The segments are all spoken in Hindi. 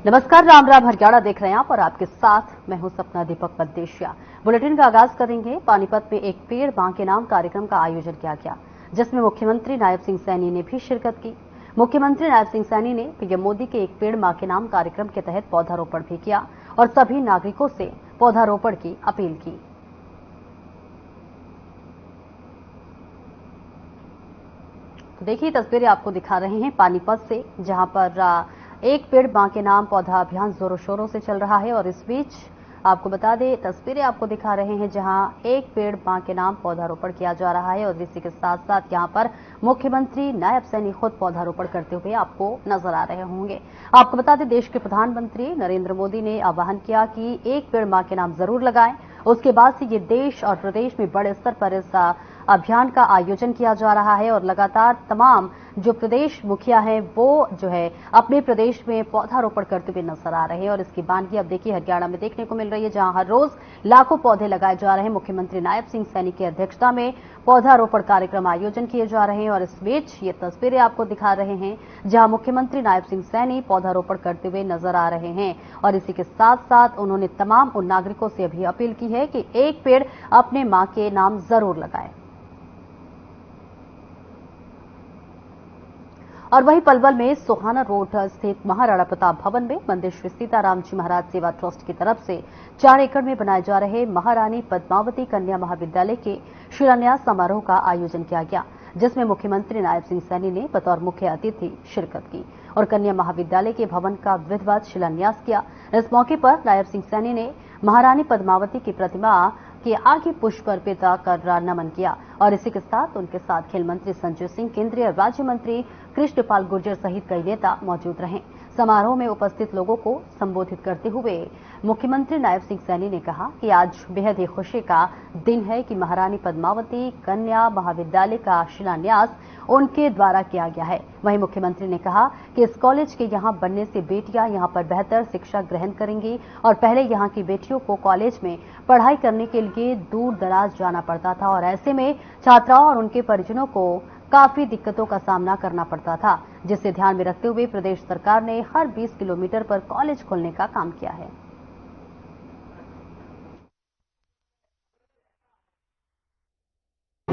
नमस्कार, राम राम। हरियाणा देख रहे हैं आप और आपके साथ मैं हूं सपना दीपक मद्देशिया। बुलेटिन का आगाज करेंगे। पानीपत में एक पेड़ मां के नाम कार्यक्रम का आयोजन किया गया, जिसमें मुख्यमंत्री नायब सिंह सैनी ने भी शिरकत की। मुख्यमंत्री नायब सिंह सैनी ने पीएम मोदी के एक पेड़ मां के नाम कार्यक्रम के तहत पौधारोपण भी किया और सभी नागरिकों से पौधारोपण की अपील की। तो देखिए, तस्वीरें आपको दिखा रहे हैं पानीपत से, जहां पर एक पेड़ मां के नाम पौधा अभियान जोरों शोरों से चल रहा है। और इस बीच आपको बता दें, तस्वीरें आपको दिखा रहे हैं जहां एक पेड़ मां के नाम पौधारोपण किया जा रहा है और इसी के साथ साथ यहां पर मुख्यमंत्री नायब सैनी खुद पौधारोपण करते हुए आपको नजर आ रहे होंगे। आपको बता दें, देश के प्रधानमंत्री नरेंद्र मोदी ने आह्वान किया कि एक पेड़ मां के नाम जरूर लगाएं। उसके बाद से ये देश और प्रदेश में बड़े स्तर पर इस अभियान का आयोजन किया जा रहा है और लगातार तमाम जो प्रदेश मुखिया हैं वो जो है अपने प्रदेश में पौधारोपण करते हुए नजर आ रहे हैं। और इसकी बानगी अब देखिए हरियाणा में देखने को मिल रही है, जहां हर रोज लाखों पौधे लगाए जा रहे हैं। मुख्यमंत्री नायब सिंह सैनी की अध्यक्षता में पौधारोपण कार्यक्रम आयोजन किए जा रहे हैं। और इस बीच ये तस्वीरें आपको दिखा रहे हैं जहां मुख्यमंत्री नायब सिंह सैनी पौधारोपण करते हुए नजर आ रहे हैं। और इसी के साथ साथ उन्होंने तमाम उन नागरिकों से भी अपील की है कि एक पेड़ अपने मां के नाम जरूर लगाएं। और वहीं पलवल में सोहाना रोड स्थित महाराणा प्रताप भवन में मंदिर श्री सीताराम जी महाराज सेवा ट्रस्ट की तरफ से 4 एकड़ में बनाए जा रहे महारानी पद्मावती कन्या महाविद्यालय के शिलान्यास समारोह का आयोजन किया गया, जिसमें मुख्यमंत्री नायब सिंह सैनी ने बतौर मुख्य अतिथि शिरकत की और कन्या महाविद्यालय के भवन का विधिवत शिलान्यास किया। इस मौके पर नायब सिंह सैनी ने महारानी पद्मावती की प्रतिमा के आगे पुष्प अर्पित कर नमन किया। और इसी के साथ उनके साथ खेल मंत्री संजय सिंह, केंद्रीय राज्य मंत्री कृष्णपाल गुर्जर सहित कई नेता मौजूद रहे। समारोह में उपस्थित लोगों को संबोधित करते हुए मुख्यमंत्री नायब सिंह सैनी ने कहा कि आज बेहद ही खुशी का दिन है कि महारानी पद्मावती कन्या महाविद्यालय का शिलान्यास उनके द्वारा किया गया है। वहीं मुख्यमंत्री ने कहा कि इस कॉलेज के यहां बनने से बेटियां यहां पर बेहतर शिक्षा ग्रहण करेंगी और पहले यहां की बेटियों को कॉलेज में पढ़ाई करने के लिए दूर दराज जाना पड़ता था और ऐसे में छात्राओं और उनके परिजनों को काफी दिक्कतों का सामना करना पड़ता था, जिसे ध्यान में रखते हुए प्रदेश सरकार ने हर 20 किलोमीटर पर कॉलेज खोलने का काम किया है।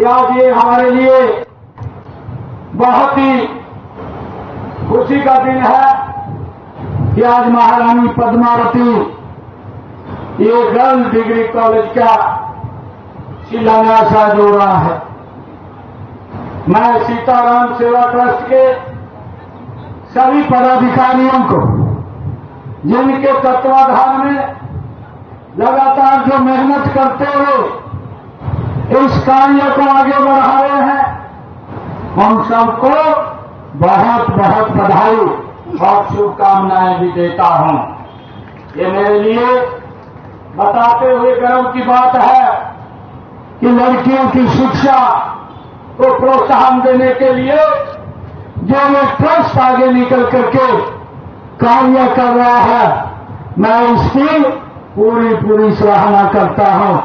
आज ये हमारे लिए बहुत ही खुशी का दिन है कि आज महारानी पद्मावती ये गर्ल्स डिग्री कॉलेज का शिलान्यास आज हो रहा है। मैं सीताराम सेवा ट्रस्ट के सभी पदाधिकारियों को, जिनके तत्वाधान में लगातार जो मेहनत करते हुए इस कार्य को आगे बढ़ा रहे हैं, हम सबको बहुत बहुत बधाई और शुभकामनाएं भी देता हूं। ये मेरे लिए बताते हुए गर्व की बात है कि लड़कियों की शिक्षा को प्रोत्साहन देने के लिए जो ये ट्रस्ट आगे निकल करके कार्य कर रहा है, मैं इसकी पूरी सराहना करता हूं।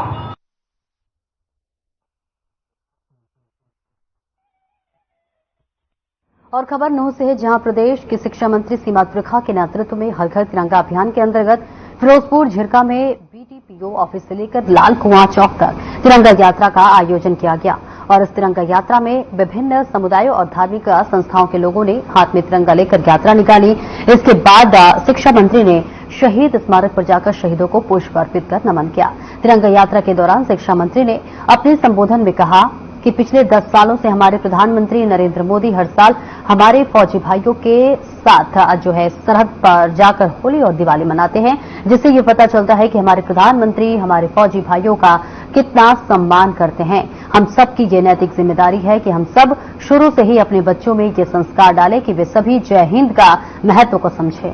और खबर नूंह से है, जहां प्रदेश की शिक्षा मंत्री सीमा त्रिखा के नेतृत्व में हर घर तिरंगा अभियान के अंतर्गत फिरोजपुर झिरका में बीडीपीओ ऑफिस से लेकर लाल कुआं चौक तक तिरंगा यात्रा का आयोजन किया गया। और इस तिरंगा यात्रा में विभिन्न समुदायों और धार्मिक संस्थाओं के लोगों ने हाथ में तिरंगा लेकर यात्रा निकाली। इसके बाद शिक्षा मंत्री ने शहीद स्मारक पर जाकर शहीदों को पुष्प अर्पित कर नमन किया। तिरंगा यात्रा के दौरान शिक्षा मंत्री ने अपने संबोधन में कहा कि पिछले 10 सालों से हमारे प्रधानमंत्री नरेंद्र मोदी हर साल हमारे फौजी भाइयों के साथ जो है सरहद पर जाकर होली और दिवाली मनाते हैं, जिससे ये पता चलता है कि हमारे प्रधानमंत्री हमारे फौजी भाइयों का कितना सम्मान करते हैं। हम सबकी ये नैतिक जिम्मेदारी है कि हम सब शुरू से ही अपने बच्चों में ये संस्कार डालें कि वे सभी जय हिंद का महत्व को समझें।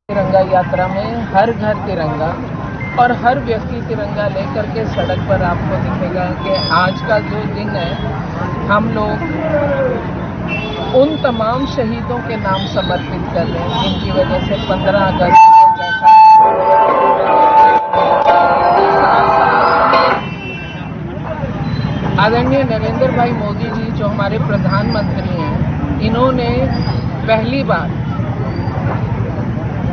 तिरंगा यात्रा में हर घर तिरंगा और हर व्यक्ति तिरंगा लेकर के सड़क पर आपको दिखेगा कि आज का जो दिन है, हम लोग उन तमाम शहीदों के नाम समर्पित कर रहे हैं जिनकी वजह से 15 अगस्त को जैसा आदरणीय माननीय नरेंद्र भाई मोदी जी जो हमारे प्रधानमंत्री हैं, इन्होंने पहली बार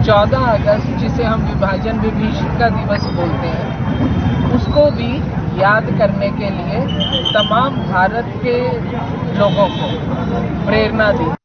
14 अगस्त जिसे हम विभाजन विभीषिका दिवस बोलते हैं, उसको भी याद करने के लिए तमाम भारत के लोगों को प्रेरणा दी।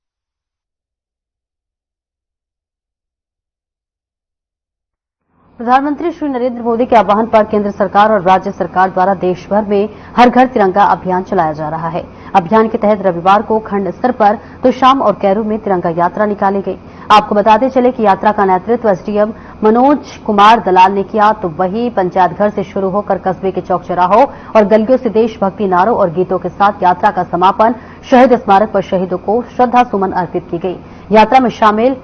प्रधानमंत्री श्री नरेंद्र मोदी के आह्वान पर केंद्र सरकार और राज्य सरकार द्वारा देश भर में हर घर तिरंगा अभियान चलाया जा रहा है। अभियान के तहत रविवार को खंड स्तर पर तो शाम और कैरू में तिरंगा यात्रा निकाली गई। आपको बताते चले कि यात्रा का नेतृत्व एसडीएम मनोज कुमार दलाल ने किया, तो वहीं पंचायत घर से शुरू होकर कस्बे के चौक चौराहों और गलियों से देशभक्ति नारों और गीतों के साथ यात्रा का समापन शहीद स्मारक पर शहीदों को श्रद्धा सुमन अर्पित की गई। यात्रा में शामिल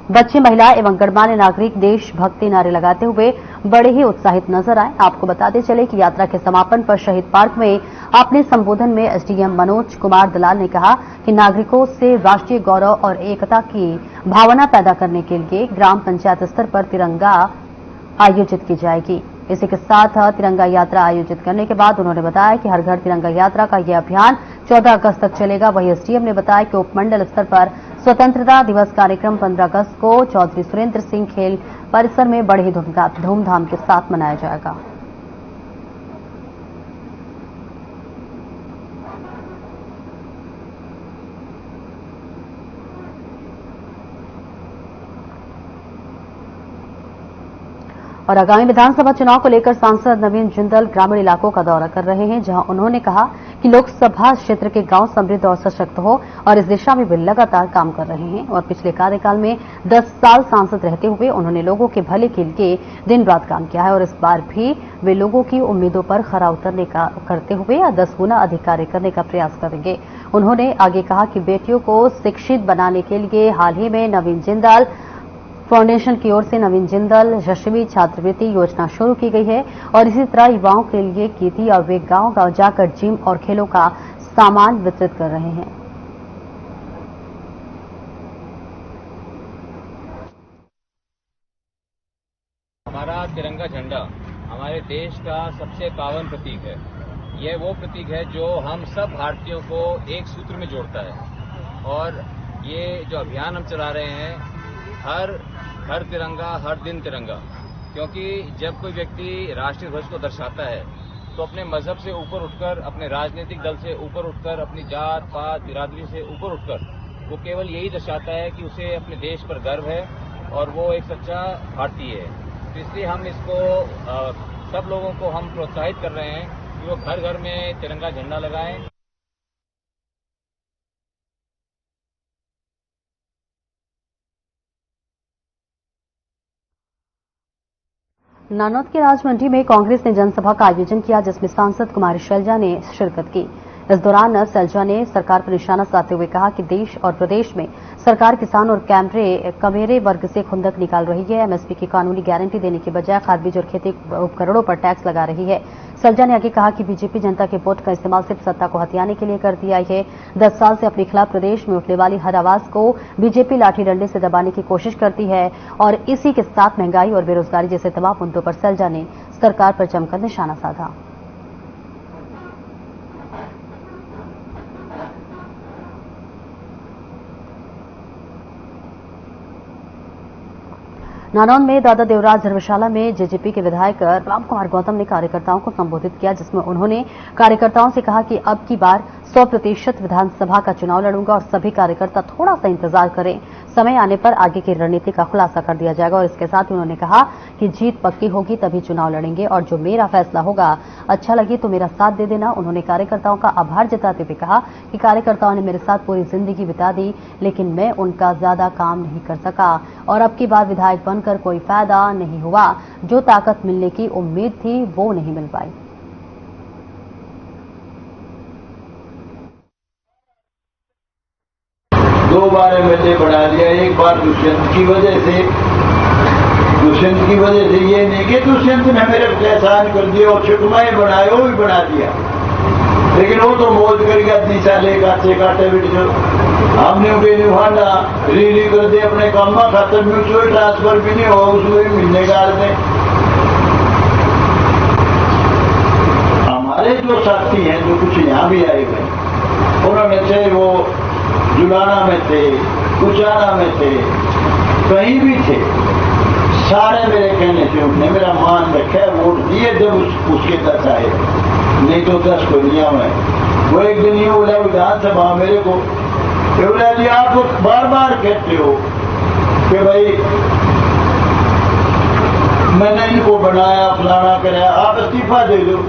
बच्चे, महिला एवं गणमान्य नागरिक देशभक्ति नारे लगाते हुए बड़े ही उत्साहित नजर आए। आपको बताते चले कि यात्रा के समापन पर शहीद पार्क में अपने संबोधन में एसडीएम मनोज कुमार दलाल ने कहा कि नागरिकों से राष्ट्रीय गौरव और एकता की भावना पैदा करने के लिए ग्राम पंचायत स्तर पर तिरंगा आयोजित की जाएगी। इसी के साथ तिरंगा यात्रा आयोजित करने के बाद उन्होंने बताया कि हर घर तिरंगा यात्रा का यह अभियान 14 अगस्त तक चलेगा। वहीं एसडीएम ने बताया कि उपमंडल स्तर पर स्वतंत्रता दिवस कार्यक्रम 15 अगस्त को चौधरी सुरेंद्र सिंह खेल परिसर में बड़े ही धूमधाम के साथ मनाया जाएगा। और आगामी विधानसभा चुनाव को लेकर सांसद नवीन जिंदल ग्रामीण इलाकों का दौरा कर रहे हैं, जहां उन्होंने कहा कि लोकसभा क्षेत्र के गांव समृद्ध और सशक्त हो और इस दिशा में वे लगातार काम कर रहे हैं। और पिछले कार्यकाल में 10 साल सांसद रहते हुए उन्होंने लोगों के भले के लिए दिन रात काम किया है और इस बार भी वे लोगों की उम्मीदों पर खरा उतरने का करते हुए 10 गुना अधिक कार्य करने का प्रयास करेंगे। उन्होंने आगे कहा कि बेटियों को शिक्षित बनाने के लिए हाल ही में नवीन जिंदल फाउंडेशन की ओर से नवीन जिंदल यशस्वी छात्रवृत्ति योजना शुरू की गई है और इसी तरह युवाओं के लिए कीर्ति और वे गांव-गांव जाकर जिम और खेलों का सामान वितरित कर रहे हैं। हमारा तिरंगा झंडा हमारे देश का सबसे पावन प्रतीक है। यह वो प्रतीक है जो हम सब भारतीयों को एक सूत्र में जोड़ता है। और ये जो अभियान हम चला रहे हैं, हर तिरंगा हर दिन तिरंगा, क्योंकि जब कोई व्यक्ति राष्ट्रीय ध्वज को दर्शाता है तो अपने मजहब से ऊपर उठकर, अपने राजनीतिक दल से ऊपर उठकर, अपनी जात पात बिरादरी से ऊपर उठकर वो केवल यही दर्शाता है कि उसे अपने देश पर गर्व है और वो एक सच्चा भारतीय है। तो इसलिए हम इसको सब लोगों को हम प्रोत्साहित कर रहे हैं कि वो घर घर में तिरंगा झंडा लगाएं। नानौद के राजमंडी में कांग्रेस ने जनसभा का आयोजन किया, जिसमें सांसद कुमारी शैलजा ने शिरकत की। इस दौरान शैलजा ने सरकार पर निशाना साधते हुए कहा कि देश और प्रदेश में सरकार किसान और कमेरे वर्ग से खुंदक निकाल रही है। एमएसपी की कानूनी गारंटी देने के बजाय खाद बीज और खेती उपकरणों पर टैक्स लगा रही है। शैलजा ने आगे कहा कि बीजेपी जनता के वोट का इस्तेमाल सिर्फ सत्ता को हथियाने के लिए करती आई है। 10 साल से अपने खिलाफ प्रदेश में उठने वाली हर आवाज को बीजेपी लाठी डंडे से दबाने की कोशिश करती है और इसी के साथ महंगाई और बेरोजगारी जैसे तमाम मुद्दों पर शैलजा ने सरकार पर जमकर निशाना साधा। नानौद में दादा देवराज धर्मशाला में जेजेपी के विधायक राम कुमार गौतम ने कार्यकर्ताओं को संबोधित किया, जिसमें उन्होंने कार्यकर्ताओं से कहा कि अब की बार 100% विधानसभा का चुनाव लड़ूंगा और सभी कार्यकर्ता थोड़ा सा इंतजार करें, समय आने पर आगे की रणनीति का खुलासा कर दिया जाएगा। और इसके साथ ही उन्होंने कहा कि जीत पक्की होगी तभी चुनाव लड़ेंगे और जो मेरा फैसला होगा, अच्छा लगे तो मेरा साथ दे देना। उन्होंने कार्यकर्ताओं का आभार जताते हुए कहा कि कार्यकर्ताओं ने मेरे साथ पूरी जिंदगी बिता दी, लेकिन मैं उनका ज्यादा काम नहीं कर सका और अब की बार विधायक बनकर कोई फायदा नहीं हुआ। जो ताकत मिलने की उम्मीद थी वो नहीं मिल पाई। दो बार एमएलए बना दिया, एक बार दुष्यंत की वजह से ये नहीं कि दुष्यंत ने मेरे एहसान कर दिया और शुक्माएं बनाए, वो भी बना दिया, लेकिन वो तो मौज कर गया 30 साल काटे बिट जो हमने बेनुहाना री कर दे अपने काम में खातर म्यूचुअल ट्रांसफर भी नहीं हो, उसमें भी मिलने डाल दें। हमारे हमारे जो साथी हैं जो कुछ यहाँ भी आए हुए उन्होंने से वो जुलाना में थे, कुचाना में थे, कहीं भी थे, सारे मेरे कहने से उठने मेरा मान रखा, वोट दिए जब उसके 10 आए, नहीं तो 10 को लिया मैं। वो एक दिन ये बोला विधानसभा मेरे को, बोला जी आप बार बार कहते हो कि भाई मैंने इनको बनाया, फलाना कराया, आप इस्तीफा दे दो।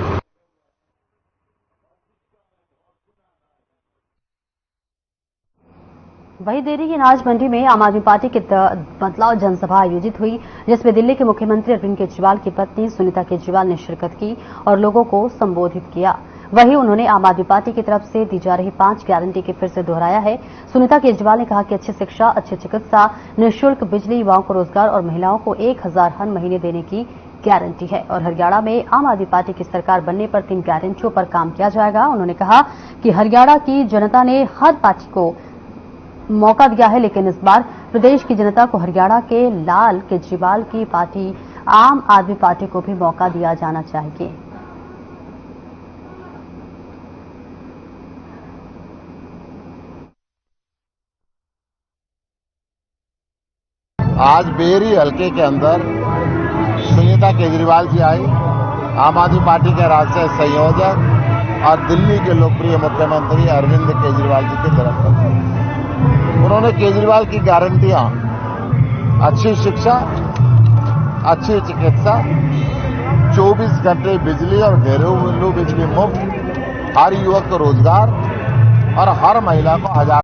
वही देरी की अनाज मंडी में आम आदमी पार्टी की बदलाव जनसभा आयोजित हुई, जिसमें दिल्ली के मुख्यमंत्री अरविंद केजरीवाल की पत्नी सुनीता केजरीवाल ने शिरकत की और लोगों को संबोधित किया। वहीं उन्होंने आम आदमी पार्टी की तरफ से दी जा रही 5 गारंटी के फिर से दोहराया है। सुनीता केजरीवाल ने कहा कि अच्छी शिक्षा, अच्छी चिकित्सा, निःशुल्क बिजली, युवाओं को रोजगार और महिलाओं को 1000 हर महीने देने की गारंटी है और हरियाणा में आम आदमी पार्टी की सरकार बनने पर 3 गारंटियों पर काम किया जाएगा। उन्होंने कहा कि हरियाणा की जनता ने हर पार्टी को मौका दिया है, लेकिन इस बार प्रदेश की जनता को हरियाणा के लाल केजरीवाल की पार्टी आम आदमी पार्टी को भी मौका दिया जाना चाहिए। आज बेरी हल्के के अंदर सुनीता केजरीवाल जी आई, आम आदमी पार्टी के राष्ट्रीय संयोजक और दिल्ली के लोकप्रिय मुख्यमंत्री अरविंद केजरीवाल जी की तरफ से उन्होंने केजरीवाल की गारंटियां अच्छी शिक्षा, अच्छी चिकित्सा, 24 घंटे बिजली और घरेलू बिजली मुफ्त, हर युवक को रोजगार और हर महिला को 1000।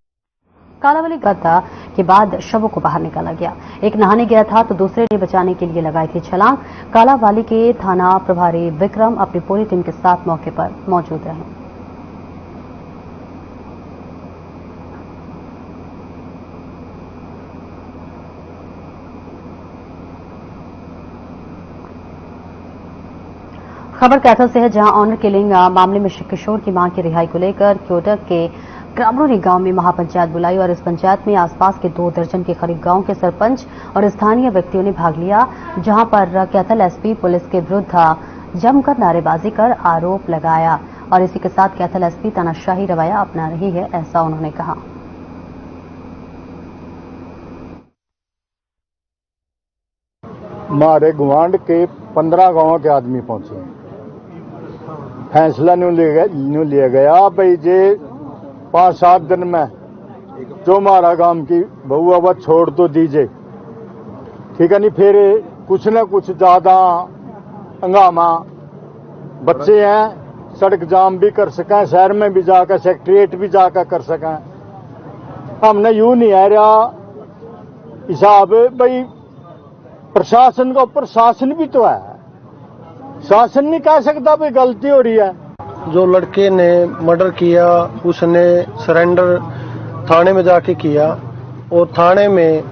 कालावली गड्ढा के बाद शवों को बाहर निकाला गया। एक नहाने गया था तो दूसरे ने बचाने के लिए लगाई थी छलांग। कालावाली के थाना प्रभारी विक्रम अपनी पूरी टीम के साथ मौके पर मौजूद रहे। खबर कैथल से है, जहां ऑनर किलिंग मामले में किशोर की मां की रिहाई को लेकर क्योटक के क्रामरोनी गांव में महापंचायत बुलाई और इस पंचायत में आसपास के 2 दर्जन के करीब गांव के सरपंच और स्थानीय व्यक्तियों ने भाग लिया, जहां पर कैथल एसपी पुलिस के विरुद्ध जमकर नारेबाजी कर आरोप लगाया और इसी के साथ कैथल एसपी तानाशाही रवैया अपना रही है, ऐसा उन्होंने कहा। हमारे गुआंढ के 15 गांवों के आदमी पहुंचे, फैसला न्यू लिया गया भाई जे 5-7 दिन में जो हमारा गांव की बहुआ वह छोड़ तो दीजिए, ठीक है नहीं, फिर कुछ न कुछ ज्यादा हंगामा, बच्चे हैं सड़क जाम भी कर सकें, शहर में भी जाकर सेक्रेटरीट भी जाकर कर सकें। हमने यूं नहीं आ रहा हिसाब भाई प्रशासन का ऊपर शासन भी तो है, शासन नहीं कह सकता भाई गलती हो रही है। जो लड़के ने मर्डर किया उसने सरेंडर थाने में जाके किया और थाने में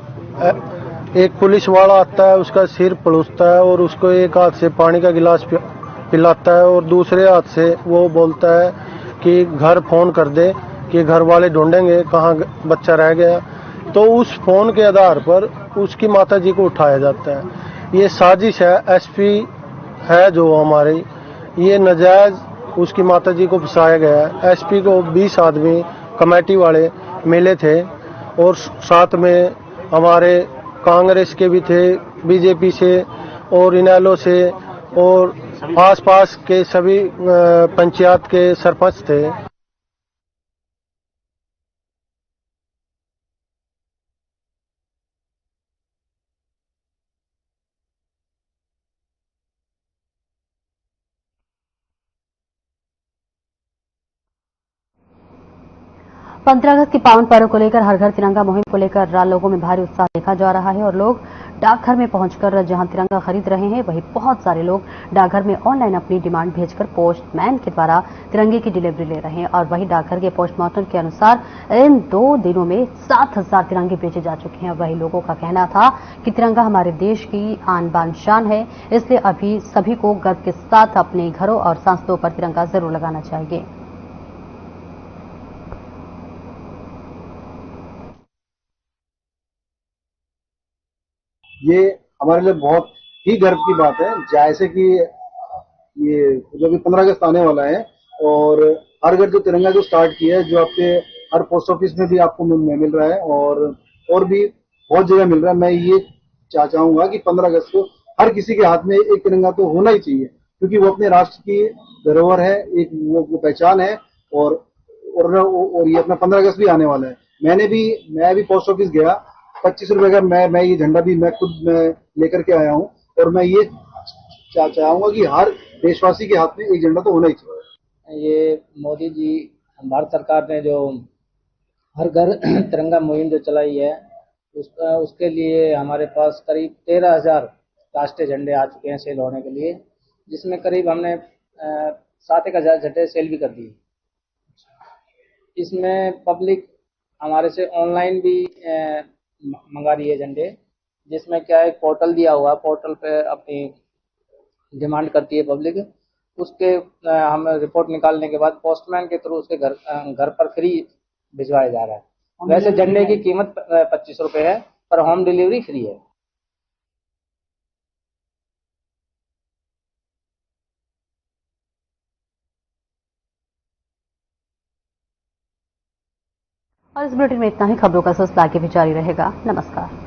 एक पुलिस वाला आता है, उसका सिर पलूसता है और उसको एक हाथ से पानी का गिलास पिलाता है और दूसरे हाथ से वो बोलता है कि घर फोन कर दे कि घर वाले ढूंढेंगे कहाँ बच्चा रह गया। तो उस फोन के आधार पर उसकी माताजी को उठाया जाता है। ये साजिश है, एसपी है जो हमारी, ये नाजायज उसकी माताजी को फंसाया गया है। एसपी को 20 आदमी कमेटी वाले मिले थे और साथ में हमारे कांग्रेस के भी थे, बीजेपी से और इनेलो से और आसपास के सभी पंचायत के सरपंच थे। पंद्रह अगस्त के पावन पर्व को लेकर हर घर तिरंगा मुहिम को लेकर लोगों में भारी उत्साह देखा जा रहा है और लोग डाकघर में पहुंचकर जहां तिरंगा खरीद रहे हैं, वहीं बहुत सारे लोग डाकघर में ऑनलाइन अपनी डिमांड भेजकर पोस्टमैन के द्वारा तिरंगे की डिलीवरी ले रहे हैं। और वहीं डाकघर के पोस्टमार्टम के अनुसार इन 2 दिनों में 7000 तिरंगे बेचे जा चुके हैं। वहीं लोगों का कहना था कि तिरंगा हमारे देश की आन बान शान है, इसलिए अभी सभी को गर्व के साथ अपने घरों और सांसदों पर तिरंगा जरूर लगाना चाहिए। ये हमारे लिए बहुत ही गर्व की बात है। जैसे कि ये जो भी 15 अगस्त आने वाला है, और हर घर जो तिरंगा जो स्टार्ट किया है, जो आपके हर पोस्ट ऑफिस में भी आपको मिल रहा है और भी बहुत जगह मिल रहा है। मैं ये चाहूंगा कि 15 अगस्त को हर किसी के हाथ में एक तिरंगा तो होना ही चाहिए, क्योंकि वो अपने राष्ट्र की धरोहर है, एक वो पहचान है। और ये अपना 15 अगस्त भी आने वाला है। मैं भी पोस्ट ऑफिस गया, 25 रुपए का मैं ये झंडा भी मैं खुद लेकर के आया हूँ। और मैं ये चाहूंगा कि हर देशवासी के हाथ में एक झंडा तो होना ही चाहिए। ये मोदी जी, भारत सरकार ने जो हर घर तिरंगा मुहिम जो चलाई है, उसके लिए हमारे पास करीब 13,000 राष्ट्रीय झंडे आ चुके हैं सेल होने के लिए, जिसमें करीब हमने 7,000 झंडे सेल भी कर दिए। इसमें पब्लिक हमारे से ऑनलाइन भी मंगा रही है झंडे, जिसमें क्या है, पोर्टल दिया हुआ है, पोर्टल पे अपनी डिमांड करती है पब्लिक। उसके हम रिपोर्ट निकालने के बाद पोस्टमैन के थ्रू उसके घर पर फ्री भिजवाया जा रहा है। वैसे झंडे की कीमत 25 रुपए है, पर होम डिलीवरी फ्री है। और इस बुलेटिन में इतना ही। खबरों का सिलसिला आगे भी जारी रहेगा। नमस्कार।